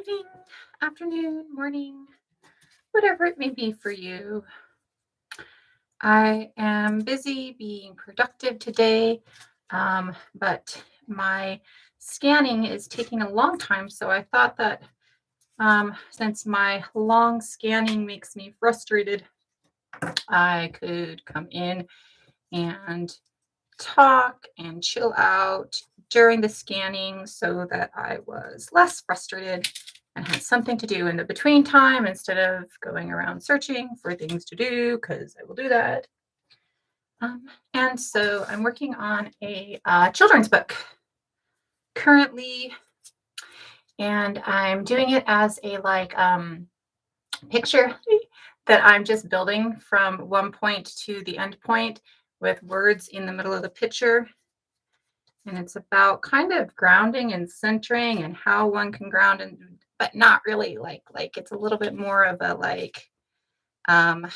evening, afternoon, morning, whatever it may be for you. I am busy being productive today, but my scanning is taking a long time. So I thought that since my long scanning makes me frustrated, I could come in and talk and chill out during the scanning so that I was less frustrated and had something to do in the between time instead of going around searching for things to do, because I will do that. And so I'm working on a children's book currently, and I'm doing it as a picture that I'm just building from one point to the end point with words in the middle of the picture. And it's about kind of grounding and centering and how one can ground, and but not really like it's a little bit more of a um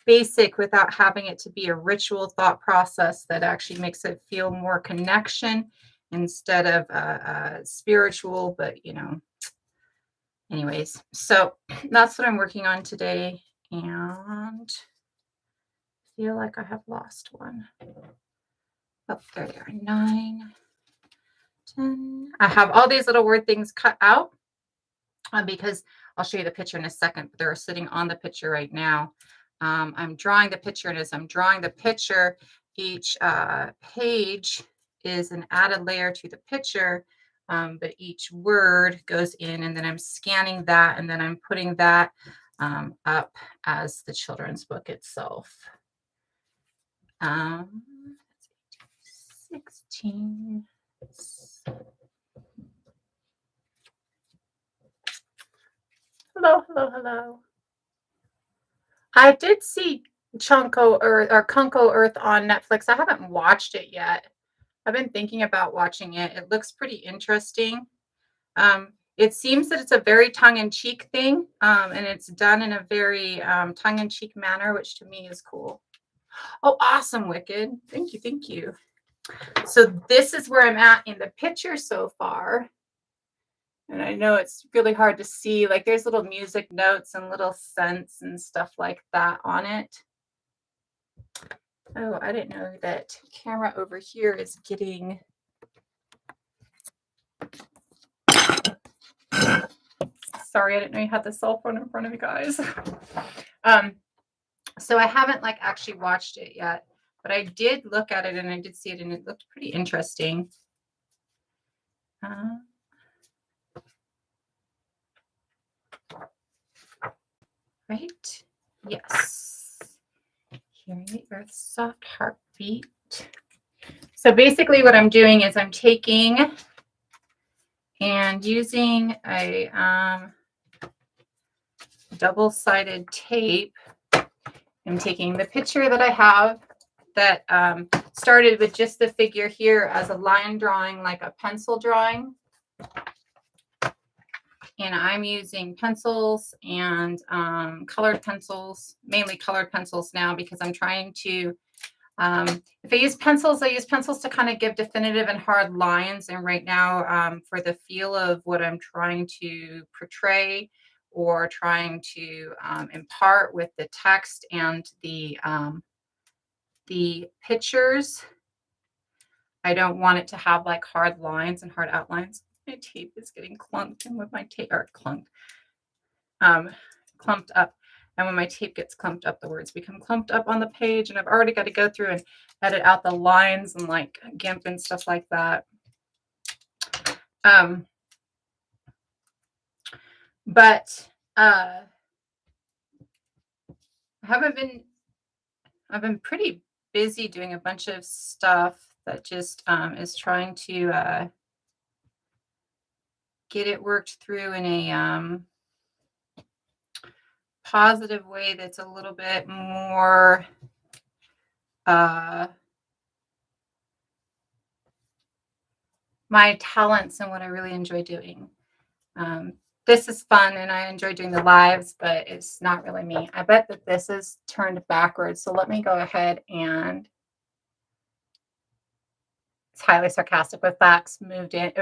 basic without having it to be a ritual thought process that actually makes it feel more connection instead of spiritual. But anyways, so that's what I'm working on today, and feel like I have lost one. Oh, there they are. 9, 10. I have all these little word things cut out because I'll show you the picture in a second, but they're sitting on the picture right now. I'm drawing the picture, and as I'm drawing the picture, each page is an added layer to the picture, but each word goes in, and then I'm scanning that, and then I'm putting that up as the children's book itself. 16. Hello, hello, hello. I did see Chunko Earth or Kunko Earth on Netflix. I haven't watched it yet. I've been thinking about watching it. It looks pretty interesting. It seems that it's a very tongue-in-cheek thing, and it's done in a very tongue-in-cheek manner, which to me is cool. Oh, awesome, Wicked. Thank you, thank you. So this is where I'm at in the picture so far. And I know it's really hard to see. Like there's little music notes and little scents and stuff like that on it. Oh, I didn't know that camera over here is getting. Sorry, I didn't know you had the cell phone in front of you guys. So I haven't actually watched it yet, but I did look at it and I did see it and it looked pretty interesting. Right? Yes. Hearing the earth's soft heartbeat. So basically what I'm doing is I'm taking and using a double-sided tape. I'm taking the picture that I have that started with just the figure here as a line drawing, like a pencil drawing. And I'm using pencils and colored pencils, mainly colored pencils now, because I'm trying to, if I use pencils to kind of give definitive and hard lines. And right now, for the feel of what I'm trying to portray or trying to impart with the text and the pictures, I don't want it to have hard lines and hard outlines. My tape is getting clumped, and with my tape or clumped up. And when my tape gets clumped up, the words become clumped up on the page, and I've already got to go through and edit out the lines and GIMP and stuff like that. But I've been pretty busy doing a bunch of stuff that just is trying to get it worked through in a positive way that's a little bit more my talents and what I really enjoy doing. This is fun and I enjoy doing the lives, but it's not really me. I bet that this is turned backwards. So let me go ahead and it's highly sarcastic with facts moved in,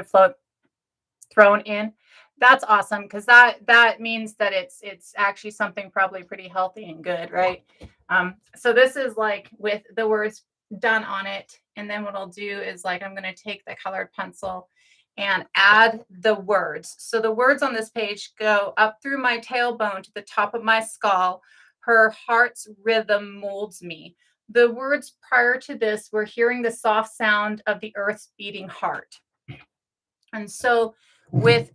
thrown in. That's awesome because that means that it's actually something probably pretty healthy and good, right? So this is like with the words done on it, and then what I'll do is like I'm gonna take the colored pencil and add the words. So the words on this page go up through my tailbone to the top of my skull. Her heart's rhythm molds me. The words prior to this were hearing the soft sound of the earth's beating heart. And so with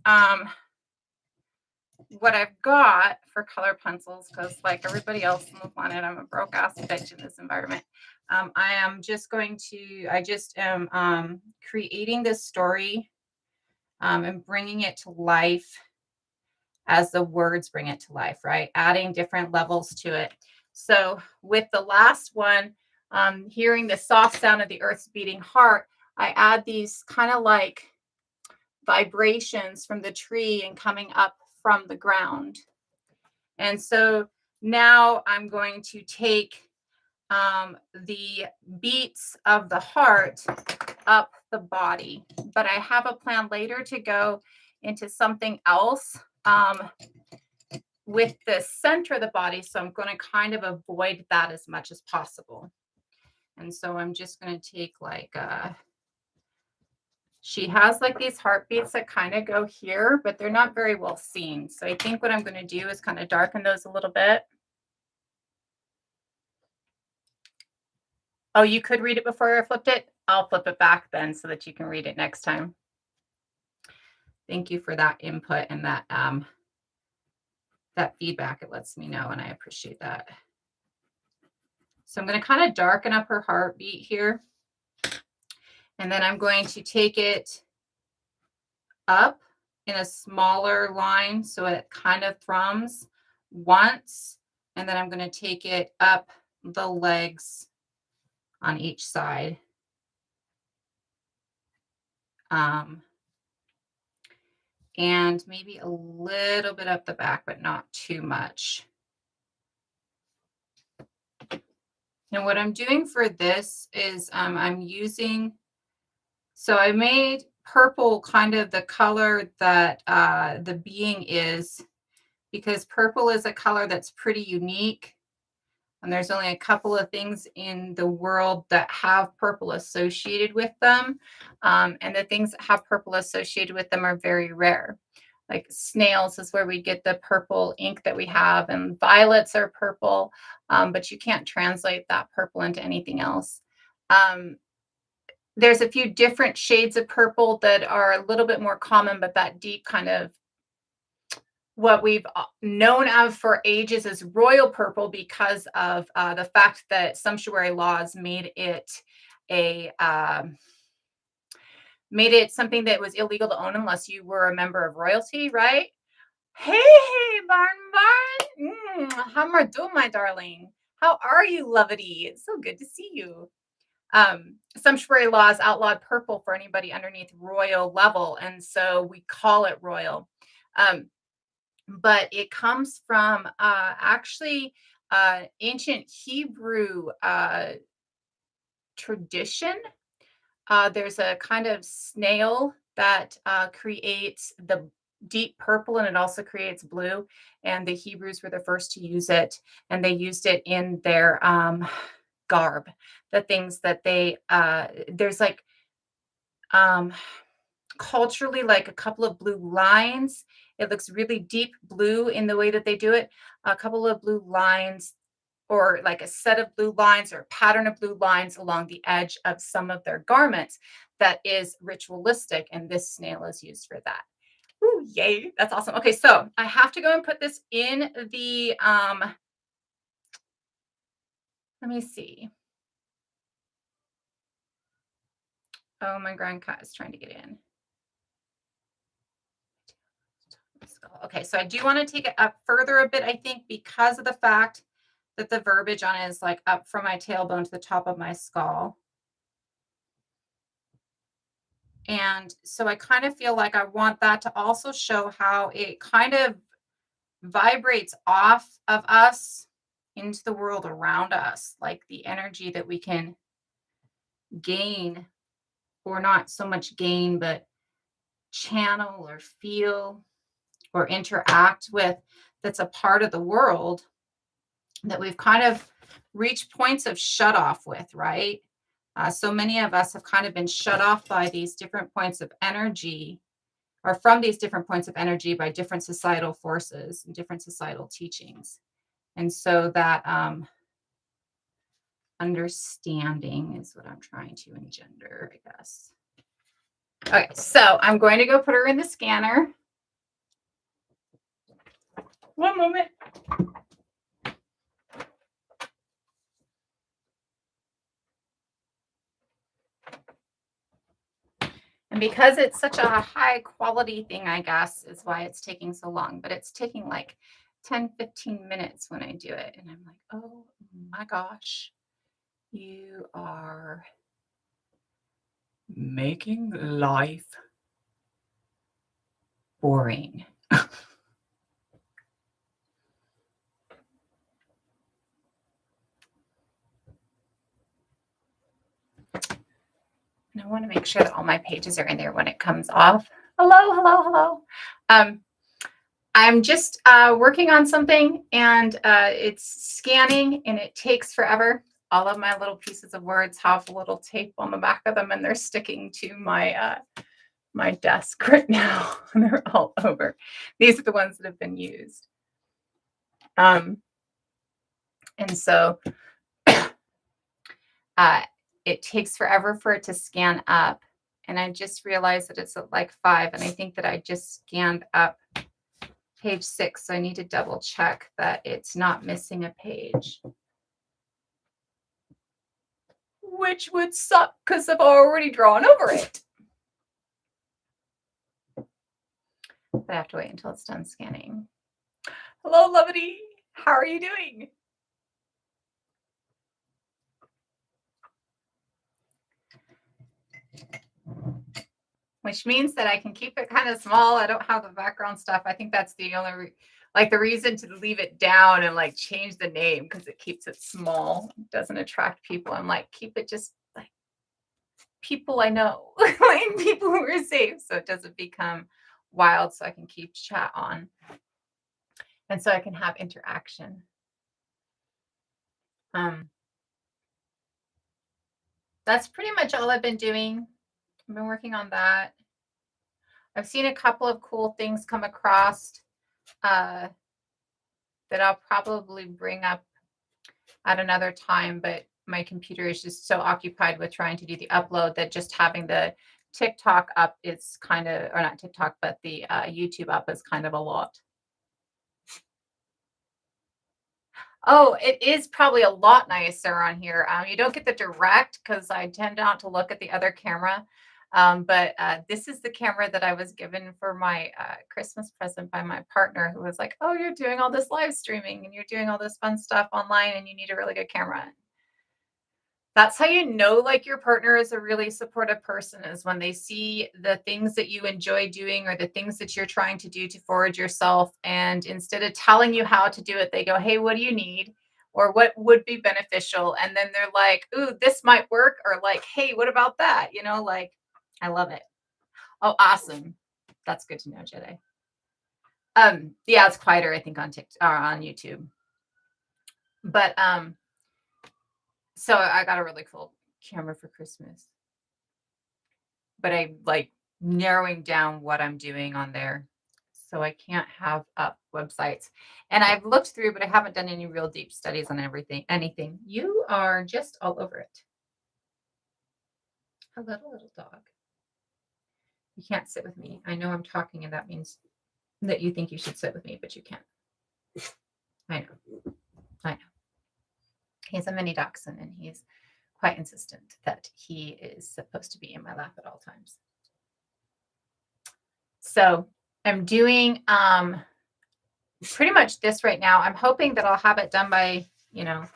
what I've got for color pencils, because like everybody else on the planet, I'm a broke ass bitch in this environment. I am just going to, I just am creating this story and bringing it to life as the words bring it to life, right? Adding different levels to it. So with the last one, hearing the soft sound of the earth's beating heart, I add these kind of like vibrations from the tree and coming up from the ground. And so now I'm going to take the beats of the heart up the body. But I have a plan later to go into something else with the center of the body. So I'm going to kind of avoid that as much as possible. And so I'm just going to take like she has like these heartbeats that kind of go here, but they're not very well seen. So I think what I'm going to do is kind of darken those a little bit. Oh, you could read it before I flipped it? I'll flip it back then so that you can read it next time. Thank you for that input and that feedback. It lets me know, and I appreciate that. So I'm going to kind of darken up her heartbeat here. And then I'm going to take it up in a smaller line so it kind of thrums once. And then I'm going to take it up the legs on each side. And maybe a little bit up the back, but not too much. And what I'm doing for this is I'm using, so I made purple kind of the color that the being is, because purple is a color that's pretty unique. And there's only a couple of things in the world that have purple associated with them. And the things that have purple associated with them are very rare. Like snails is where we get the purple ink that we have, and violets are purple, but you can't translate that purple into anything else. There's a few different shades of purple that are a little bit more common, but that deep kind of what we've known of for ages as royal purple because of the fact that sumptuary laws made it a made it something that was illegal to own unless you were a member of royalty, right? Hey, Barn, how are you doing, my darling? How are you, lovety? It's so good to see you. Sumptuary laws outlawed purple for anybody underneath royal level, and so we call it royal. But it comes from actually ancient Hebrew tradition. There's a kind of snail that creates the deep purple, and it also creates blue. And the Hebrews were the first to use it, and they used it in their garb. The things that they there's like culturally like a couple of blue lines. It looks really deep blue in the way that they do it. A couple of blue lines, or like a set of blue lines or a pattern of blue lines along the edge of some of their garments that is ritualistic. And this snail is used for that. Ooh, yay. That's awesome. Okay, so I have to go and put this in the, let me see. Oh, my grand cat is trying to get in. Okay, so I do want to take it up further a bit, I think, because of the fact that the verbiage on it is like up from my tailbone to the top of my skull. And so I kind of feel like I want that to also show how it kind of vibrates off of us into the world around us, like the energy that we can gain, or not so much gain, but channel or feel. or interact with that's a part of the world that we've kind of reached points of shut off with, right? So many of us have kind of been shut off by these different points of energy, or from these different points of energy by different societal forces and different societal teachings. And so that understanding is what I'm trying to engender, I guess. Okay, so I'm going to go put her in the scanner. One moment. And because it's such a high quality thing, I guess, is why it's taking so long. But it's taking like 10, 15 minutes when I do it. And I'm like, oh my gosh, you are making life boring. And I want to make sure that all my pages are in there when it comes off. Hello, hello, hello. I'm just working on something, and it's scanning, and it takes forever. All of my little pieces of words have a little tape on the back of them, and they're sticking to my my desk right now. And they're all over. These are the ones that have been used. And so it takes forever for it to scan up. And I just realized that it's at like 5, and I think that I just scanned up page 6. So I need to double check that it's not missing a page. Which would suck because I've already drawn over it. But I have to wait until it's done scanning. Hello, Lovity. How are you doing? Which means that I can keep it kind of small. I don't have the background stuff. I think that's the only the reason to leave it down and like change the name, because it keeps it small. It doesn't attract people. I'm like, keep it just like people I know, like people who are safe, so it doesn't become wild, so I can keep chat on. And so I can have interaction. That's pretty much all I've been doing. I've been working on that. I've seen a couple of cool things come across that I'll probably bring up at another time, but my computer is just so occupied with trying to do the upload that just having the TikTok up is kind of, or not TikTok, but the YouTube up is kind of a lot. Oh, it is probably a lot nicer on here. You don't get the direct because I tend not to look at the other camera. But this is the camera that I was given for my Christmas present by my partner, who was like, oh, you're doing all this live streaming and you're doing all this fun stuff online and you need a really good camera. That's how you know like your partner is a really supportive person, is when they see the things that you enjoy doing or the things that you're trying to do to forward yourself. And instead of telling you how to do it, they go, hey, what do you need? Or what would be beneficial? And then they're like, ooh, this might work. Or like, hey, what about that? You know, like, I love it. Oh, awesome. That's good to know, Jedi. Yeah, it's quieter, I think, on TikTok or on YouTube. But so I got a really cool camera for Christmas. But I like narrowing down what I'm doing on there. So I can't have up websites. And I've looked through, but I haven't done any real deep studies on anything. You are just all over it. A little dog. You can't sit with me. I know I'm talking, and that means that you think you should sit with me, but you can't. I know. He's a mini dachshund, and he's quite insistent that he is supposed to be in my lap at all times. So I'm doing pretty much this right now. I'm hoping that I'll have it done by, the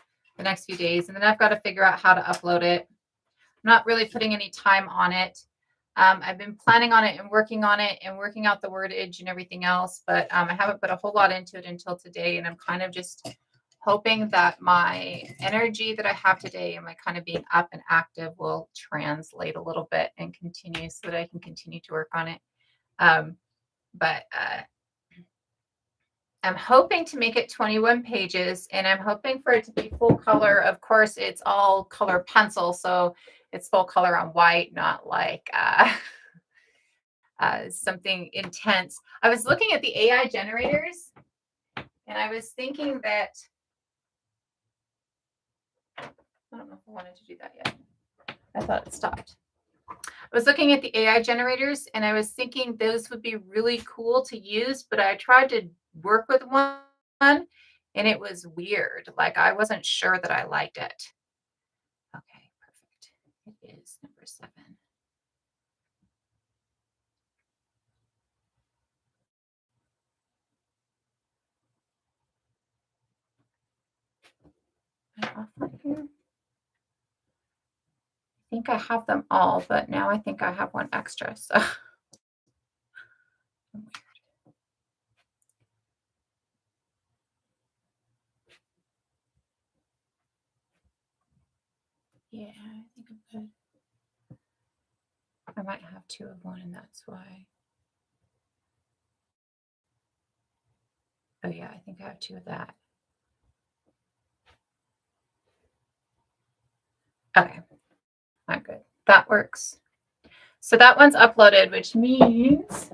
next few days. And then I've got to figure out how to upload it. I'm not really putting any time on it. I've been planning on it and working on it and working out the wordage and everything else, but I haven't put a whole lot into it until today. And I'm kind of just hoping that my energy that I have today and my kind of being up and active will translate a little bit and continue so that I can continue to work on it. But I'm hoping to make it 21 pages, and I'm hoping for it to be full color. Of course, it's all color pencil, so it's full color on white, not like something intense. I was looking at the AI generators, and I was thinking that I don't know if I wanted to do that yet. I thought it stopped. I was looking at the AI generators, and I was thinking those would be really cool to use, but I tried to work with one, and it was weird. Like I wasn't sure that I liked it. Okay, perfect. It is number 7. Am I off on here? I think I have them all, but now I think I have one extra. So yeah, I think I'm good. I might have 2 of one, and that's why. Oh yeah, I think I have 2 of that. Okay, I'm good. That works. So that one's uploaded, which means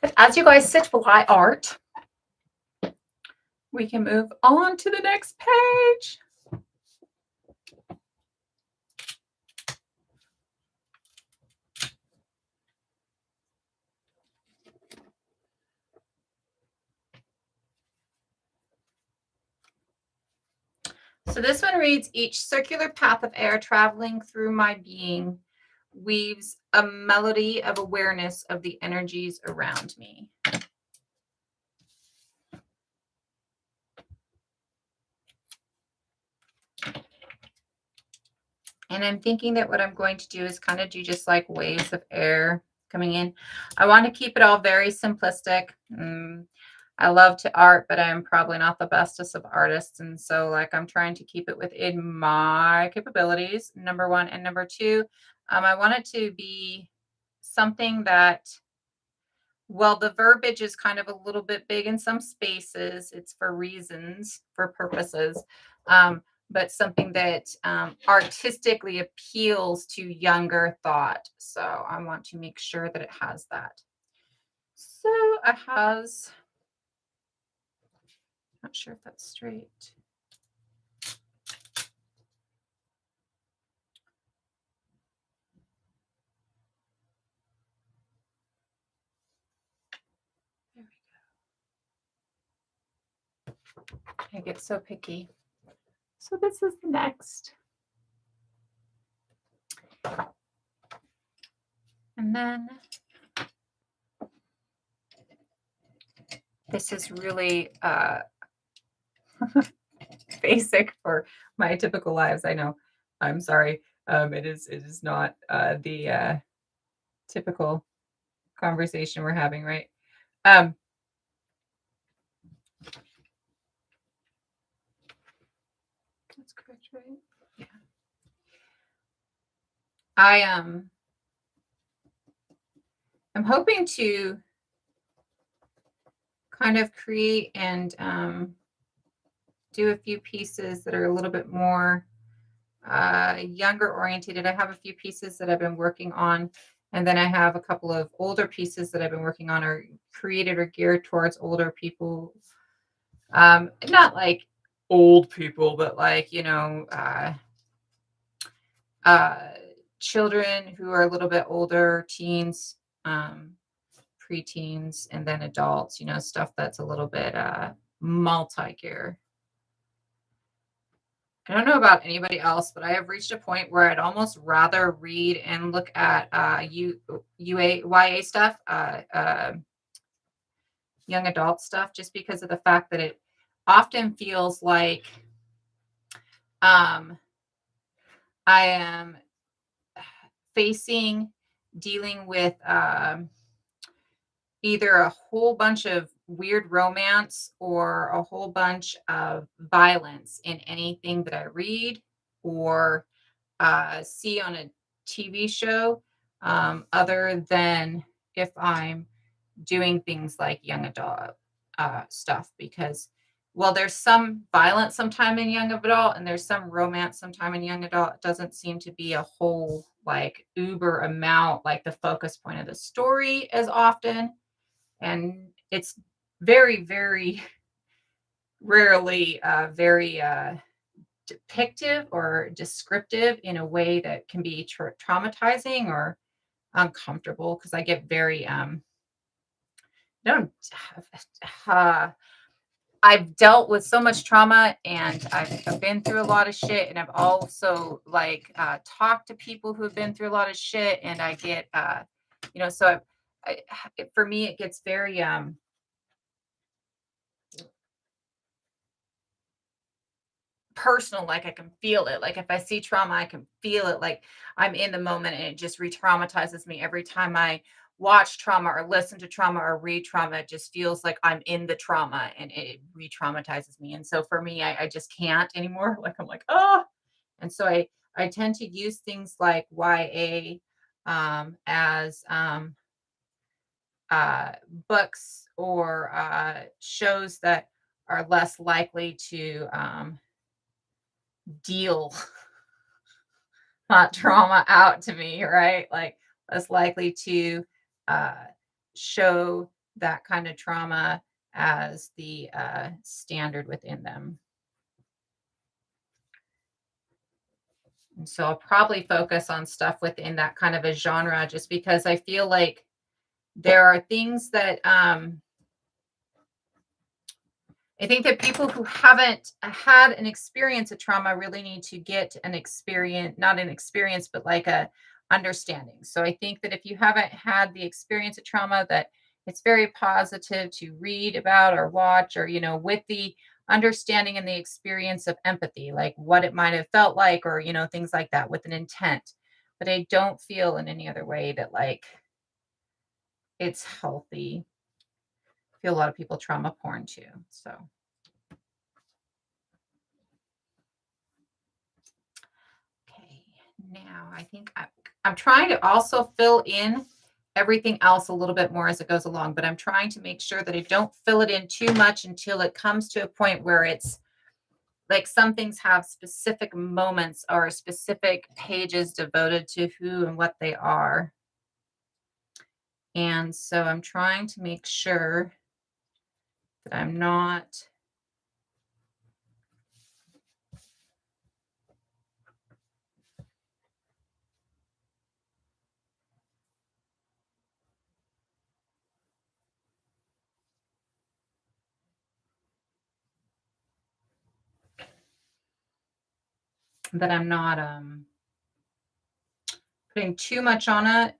that as you guys sit while I art, we can move on to the next page. So this one reads, each circular path of air traveling through my being weaves a melody of awareness of the energies around me. And I'm thinking that what I'm going to do is kind of do just like waves of air coming in. I want to keep it all very simplistic. I love to art, but I'm probably not the bestest of artists. And so like I'm trying to keep it within my capabilities, number 1. And number 2, I want it to be something that, well, the verbiage is kind of a little bit big in some spaces. It's for reasons, for purposes, but something that artistically appeals to younger thought. So I want to make sure that it has that. So it has, not sure if that's straight. There we go. I get so picky. So this is the next. And then this is really basic for my typical lives. I know. I'm sorry. It is not the typical conversation we're having, right? That's correct, right? Yeah. I'm hoping to kind of create and do a few pieces that are a little bit more younger oriented. I have a few pieces that I've been working on, and then I have a couple of older pieces that I've been working on are created or geared towards older people. Not like old people, but like, children who are a little bit older, teens, preteens, and then adults, stuff that's a little bit multi-gear. I don't know about anybody else, but I have reached a point where I'd almost rather read and look at YA stuff, young adult stuff, just because of the fact that it often feels like I am dealing with either a whole bunch of weird romance or a whole bunch of violence in anything that I read or see on a TV show. other than if I'm doing things like young adult stuff, because well, there's some violence sometime in young adult and there's some romance sometime in young adult. It doesn't seem to be a whole like uber amount like the focus point of the story as often, and it's very very rarely very depictive or descriptive in a way that can be traumatizing or uncomfortable, because I get very don't uh, I've dealt with so much trauma, and I've been through a lot of shit, and I've also like talked to people who have been through a lot of shit, and I get so for me it gets very personal. Like I can feel it. Like if I see trauma, I can feel it. Like I'm in the moment, and it just re-traumatizes me every time I watch trauma or listen to trauma or read trauma. It just feels like I'm in the trauma, and it re-traumatizes me. And so for me, I just can't anymore. Like I'm like, oh. And so I tend to use things like YA as uh, books or shows that are less likely to deal trauma out to me, right? Like less likely to uh, show that kind of trauma as the standard within them. And so I'll probably focus on stuff within that kind of a genre, just because I feel like there are things that I think that people who haven't had an experience of trauma really need to get an experience, not an experience, but like a understanding. So I think that if you haven't had the experience of trauma, that it's very positive to read about or watch, or, with the understanding and the experience of empathy, like what it might have felt like, or, things like that with an intent. But I don't feel in any other way that like it's healthy. I feel a lot of people trauma porn too. So okay, now I think I'm trying to also fill in everything else a little bit more as it goes along, but I'm trying to make sure that I don't fill it in too much until it comes to a point where it's like some things have specific moments or specific pages devoted to who and what they are. And so I'm trying to make sure that I'm not putting too much on it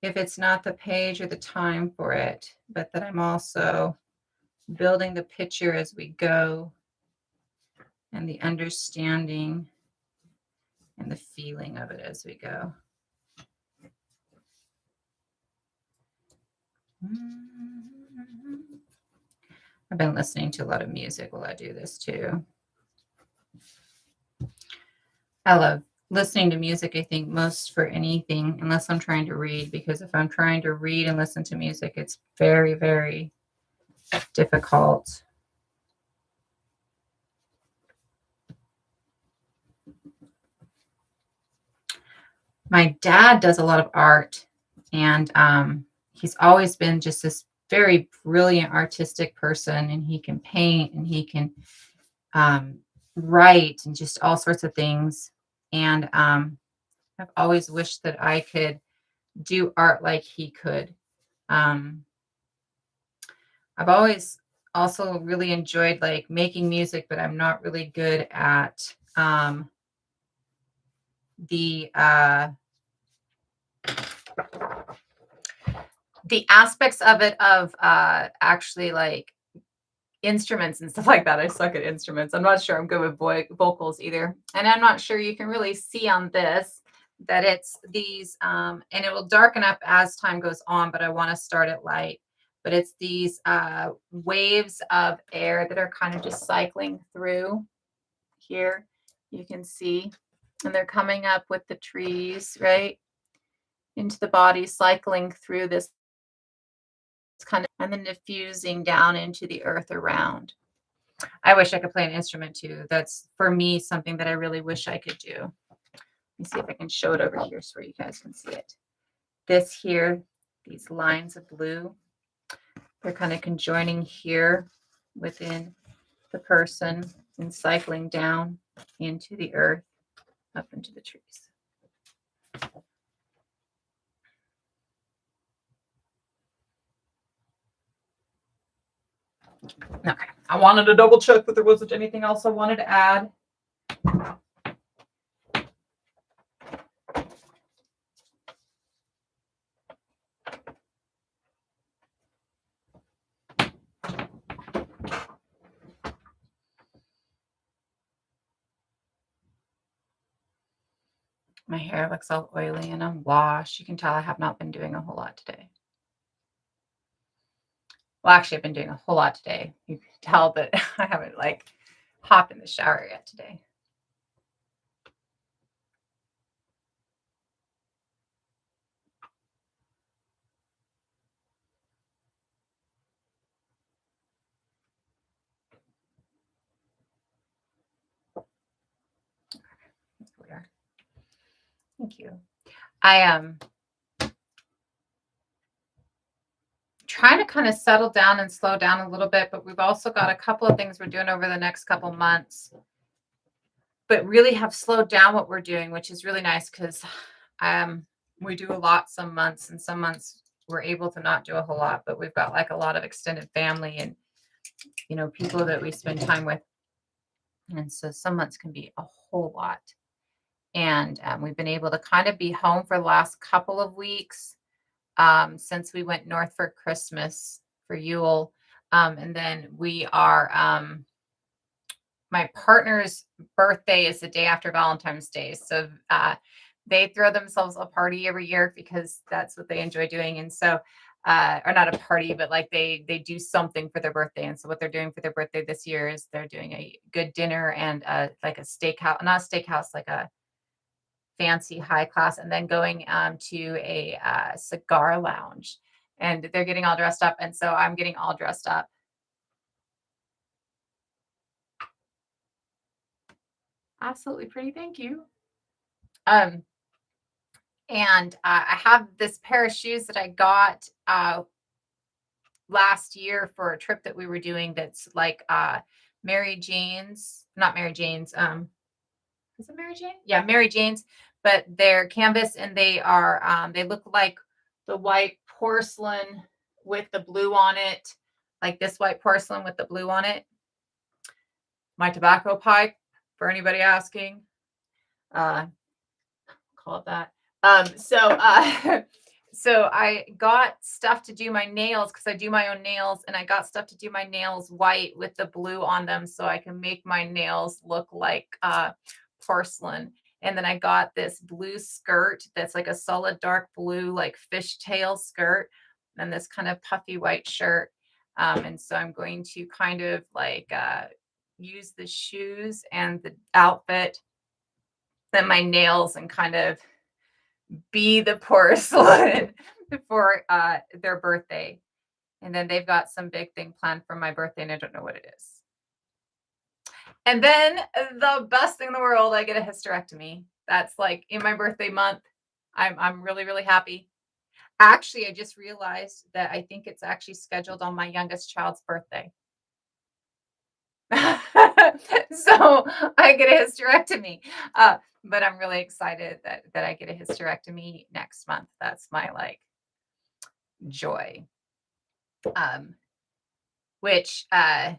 if it's not the page or the time for it, but that I'm also building the picture as we go, and the understanding and the feeling of it as we go. I've been listening to a lot of music while I do this too. I love listening to music, I think, most for anything, unless I'm trying to read, because if I'm trying to read and listen to music, it's very, very difficult. My dad does a lot of art, and he's always been just this very brilliant artistic person, and he can paint and he can write and just all sorts of things. And I've always wished that I could do art like he could. I've always also really enjoyed like making music, but I'm not really good at the aspects of it, of actually like instruments and stuff like that. I suck at instruments. I'm not sure I'm good with vocals either. And I'm not sure you can really see on this that it's these, and it will darken up as time goes on, but I want to start it light. But it's these waves of air that are kind of just cycling through here. You can see, and they're coming up with the trees, right? into the body, cycling through this kind of, and then diffusing down into the earth around. I wish I could play an instrument too. That's for me something that I really wish I could do. Let me see if I can show it over here so you guys can see it. This here, these lines of blue, they're kind of conjoining here within the person and cycling down into the earth, up into the trees. Okay, I wanted to double check that there wasn't anything else I wanted to add. My hair looks all oily and unwashed. You can tell I have not been doing a whole lot today. Well, actually, I've been doing a whole lot today. You can tell that I haven't like hopped in the shower yet today. We are. Thank you. I am trying to kind of settle down and slow down a little bit, but we've also got a couple of things we're doing over the next couple months, but really have slowed down what we're doing, which is really nice because we do a lot some months, and some months we're able to not do a whole lot, but we've got like a lot of extended family and, you know, people that we spend time with. And so some months can be a whole lot. And we've been able to kind of be home for the last couple of weeks since we went north for Christmas for Yule. And then we are, my partner's birthday is the day after Valentine's Day. So they throw themselves a party every year because that's what they enjoy doing. And so, or not a party, but like they do something for their birthday. And so what they're doing for their birthday this year is they're doing a good dinner and like a steakhouse, not a steakhouse, like a fancy high class, and then going to a cigar lounge. And they're getting all dressed up. And so I'm getting all dressed up. Absolutely pretty. Thank you. Um, and I have this pair of shoes that I got last year for a trip that we were doing. That's like Mary Jane's, not Mary Jane's. Is it Mary Jane? Yeah, Mary Jane's. But they're canvas, and they are they look like the white porcelain with the blue on it, like this white porcelain with the blue on it. My tobacco pipe, for anybody asking. Call it that. So I got stuff to do my nails because I do my own nails, and I got stuff to do my nails white with the blue on them so I can make my nails look like porcelain. And then I got this blue skirt that's like a solid dark blue, like fishtail skirt, and this kind of puffy white shirt. And so I'm going to kind of like use the shoes and the outfit and my nails and kind of be the porcelain for their birthday. And then they've got some big thing planned for my birthday, and I don't know what it is. And then the best thing in the world, I get a hysterectomy. That's like in my birthday month. I'm really, really happy. Actually, I just realized that I think it's actually scheduled on my youngest child's birthday. So I get a hysterectomy. But I'm really excited that I get a hysterectomy next month. That's my like joy. Which I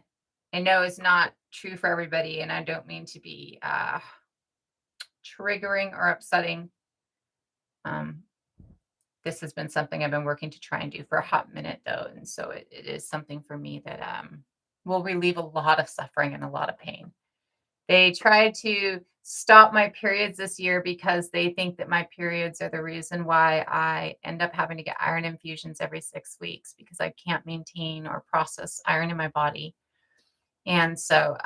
know is not true for everybody, and I don't mean to be triggering or upsetting. This has been something I've been working to try and do for a hot minute, though, and so it is something for me that will relieve a lot of suffering and a lot of pain. They tried to stop my periods this year because they think that my periods are the reason why I end up having to get iron infusions every 6 weeks because I can't maintain or process iron in my body. And so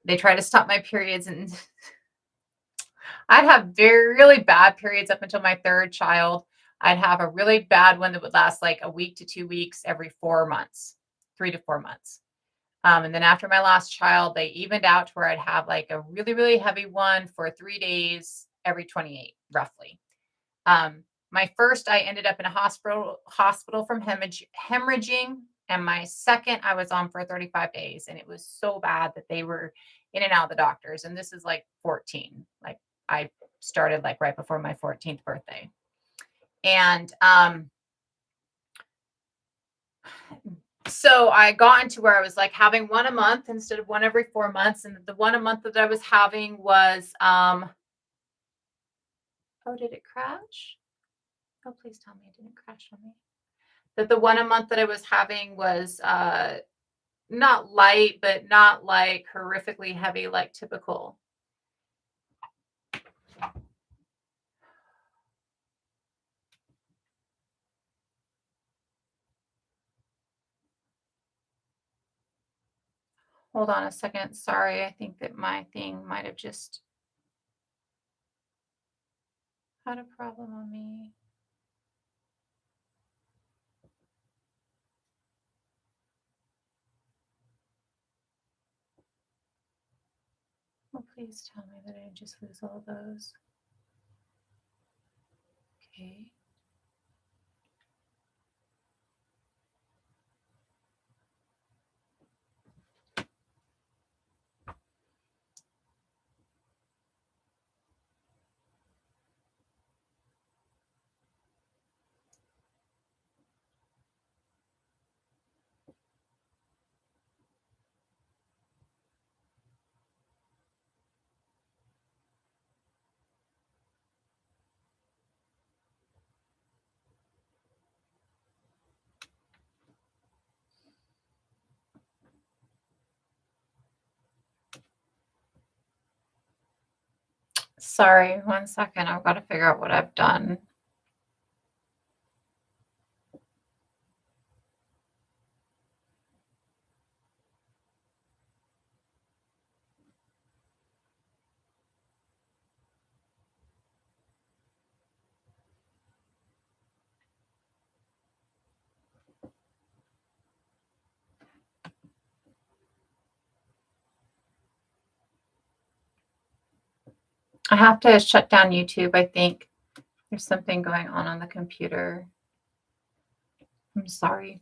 they try to stop my periods, and I'd have really bad periods up until my third child. I'd have a really bad one that would last like a week to 2 weeks every 4 months, 3 to 4 months. And then after my last child, they evened out to where I'd have like a really, really heavy one for 3 days every 28, roughly. My first, I ended up in a hospital from hemorrhaging, and my second, I was on for 35 days, and it was so bad that they were in and out of the doctors. And this is like 14. Like I started like right before my 14th birthday, and so I got into where I was like having one a month instead of one every 4 months, and the one a month that I was having was oh, did it crash? Oh, please tell me it didn't crash on me. That the one a month that I was having was not light, but not like horrifically heavy like typical. Hold on a second. Sorry, I think that my thing might have just had a problem on me. Oh, please tell me that I didn't just lose all those. Okay. Sorry, 1 second. I've got to figure out what I've done. I have to shut down YouTube. I think there's something going on the computer. I'm sorry.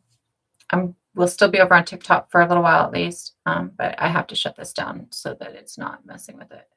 We'll still be over on TikTok for a little while at least, but I have to shut this down so that it's not messing with it.